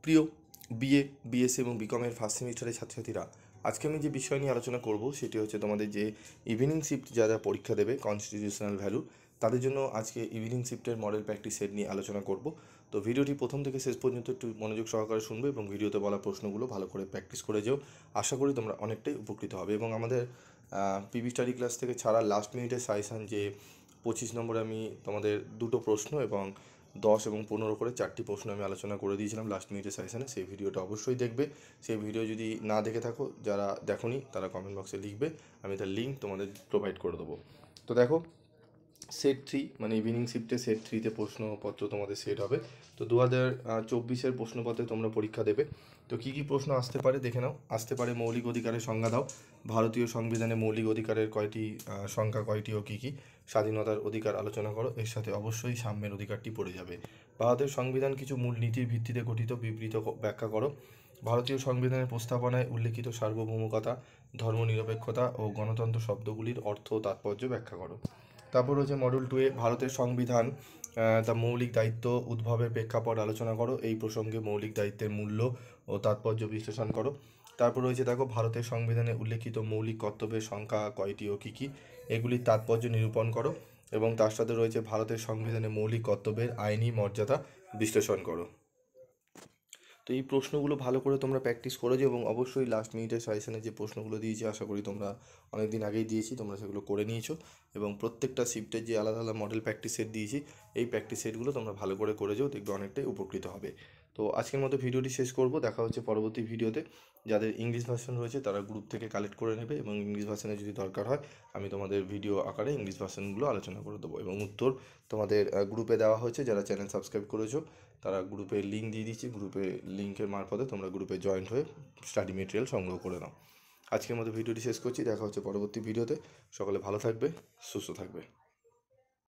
প্রিয় BA, BSc এবং বিকমের first সেমিস্টারের ছাত্রছাত্রীরা, আজকে আমি যে বিষয় নিয়ে আলোচনা করব সেটি হচ্ছে তোমাদের যে ইভিনিং শিফট যারা পরীক্ষা দেবে কনস্টিটিউশনাল ভ্যালু, তাদের জন্য আজকে ইভিনিং শিফটের মডেল প্র্যাকটিস সেট নিয়ে আলোচনা করব। তো ভিডিওটি প্রথম থেকে শেষ পর্যন্ত একটু মনোযোগ সহকারে শুনবে এবং ভিডিওতে বলা প্রশ্নগুলো ভালো করে প্র্যাকটিস করে যেও। আশা করি তোমরা অনেকটাই উপকৃত হবে। এবং আমাদের পিবি স্টাডি ক্লাস থেকে ছাড়া লাস্ট মিনিটের সাজেশান যে 25 নম্বরে আমি তোমাদের দুটো প্রশ্ন এবং 10 এবং 15 করে 4টি প্রশ্ন আমি আলোচনা করে দিয়েছিলাম লাস্ট মিনিটের সেশনে। সেই ভিডিওটা অবশ্যই দেখবে। সেই ভিডিও যদি না দেখে থাকো, যারা দেখোনি তারা কমেন্ট বক্সে লিখবে, আমি তার লিঙ্ক তোমাদের প্রোভাইড করে দেবো। তো দেখো, সেট 3 মানে ইভিনিং শিফটে সেট 3তে প্রশ্নপত্র তোমাদের সেট হবে। তো 2024-এর প্রশ্নপত্রে তোমরা পরীক্ষা দেবে। তো কী কী প্রশ্ন আসতে পারে দেখে নাও। আসতে পারে মৌলিক অধিকারের সংজ্ঞা দাও, ভারতীয় সংবিধানে মৌলিক অধিকারের কয়টি সংখ্যা কয়টি ও কী কী, স্বাধীনতার অধিকার আলোচনা করো। এর সাথে অবশ্যই সাম্যের অধিকারটি পড়ে যাবে। ভারতের সংবিধান কিছু মূল নীতির ভিত্তিতে গঠিত, বিবৃত ব্যাখ্যা করো। ভারতীয় সংবিধানের প্রস্তাবনায় উল্লেখিত সার্বভৌমকতা, ধর্মনিরপেক্ষতা ও গণতন্ত্র শব্দগুলির অর্থ ও তাৎপর্য ব্যাখ্যা করো। তারপর হচ্ছে মডেল 2-এ ভারতের সংবিধান তা মৌলিক দায়িত্ব উদ্ভবের প্রেক্ষাপট আলোচনা করো। এই প্রসঙ্গে মৌলিক দায়িত্বের মূল্য ও তাৎপর্য বিশ্লেষণ করো। তারপর রয়েছে দেখো, ভারতের সংবিধানে উল্লেখিত মৌলিক কর্তব্যের সংখ্যা কয়টি ও কী কী, এগুলির তাৎপর্য নিরূপণ করো। এবং তার সাথে রয়েছে ভারতের সংবিধানে মৌলিক কর্তব্যের আইনি মর্যাদা বিশ্লেষণ করো। তো এই প্রশ্নগুলো ভালো করে তোমরা প্র্যাকটিস করেছো এবং অবশ্যই লাস্ট মিনিটের সাজেশনে যে প্রশ্নগুলো দিয়েছি আশা করি তোমরা অনেক দিন আগেই দিয়েছি, তোমরা সেগুলো করে নিয়েছো। এবং প্রত্যেকটা শিফটের যে আলাদা আলাদা মডেল প্র্যাকটিস সেট দিয়েছি, এই প্র্যাকটিস সেটগুলো তোমরা ভালো করে করেছো, দেখবে অনেকটাই উপকৃত হবে। তো আজকের মতো ভিডিওটি শেষ করব, দেখা হচ্ছে পরবর্তী ভিডিওতে। যাদের ইংলিশ ভার্সন রয়েছে তারা গ্রুপ থেকে কালেক্ট করে নেবে এবং ইংলিশ ভার্সনে যদি দরকার হয় আমি তোমাদের ভিডিও আকারে ইংলিশ ভার্সনগুলো আলোচনা করে দেবো। এবং উত্তর তোমাদের গ্রুপে দেওয়া হয়েছে, যারা চ্যানেল সাবস্ক্রাইব করেছো তারা গ্রুপের লিঙ্ক দিয়ে দিচ্ছি, গ্রুপে লিঙ্কের মারফতে তোমরা গ্রুপে জয়েন্ট হয়ে স্টাডি মেটেরিয়াল সংগ্রহ করে নাও। আজকের মতো ভিডিওটি শেষ করছি, দেখা হচ্ছে পরবর্তী ভিডিওতে। সকলে ভালো থাকবে, সুস্থ থাকবে।